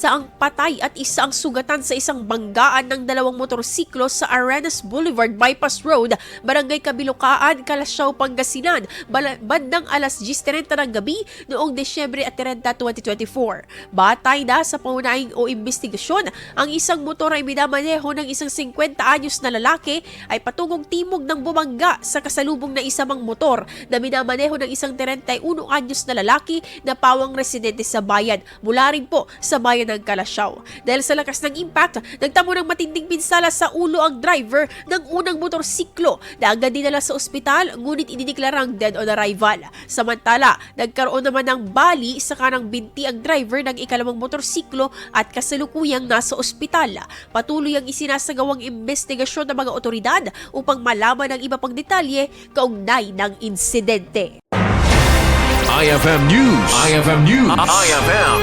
isa ang patay at isa ang sugatan sa isang banggaan ng dalawang motorsiklo sa Arenas Boulevard Bypass Road, Barangay Kabilukaan, Calasiao, Pangasinan, bandang alas 10:30 ng gabi noong Desyembre 30, 2024. Batay na sa paunahing o investigasyon, ang isang motor ay minamaneho ng isang 50 anyos na lalaki ay patungong timog ng bumangga sa kasalubong na isa mang motor na minamaneho ng isang 31 anyos na lalaki na pawang residente sa bayan mula rin po sa bayan ng Calasiao. Dahil sa lakas ng impact, nagtamo ng matinding pinsala sa ulo ang driver ng unang motorsiklo na agad dinala sa ospital ngunit idineklarang dead on arrival. Samantala, nagkaroon naman ng bali sa kanang binti ang driver ng ikalawang motorsiklo at kasalukuyang nasa ospital. Patuloy ang isinasagawang investigasyon ng mga otoridad upang malaman ang iba pang detalye kaugnay ng insidente. IFM News. IFM News. IFM.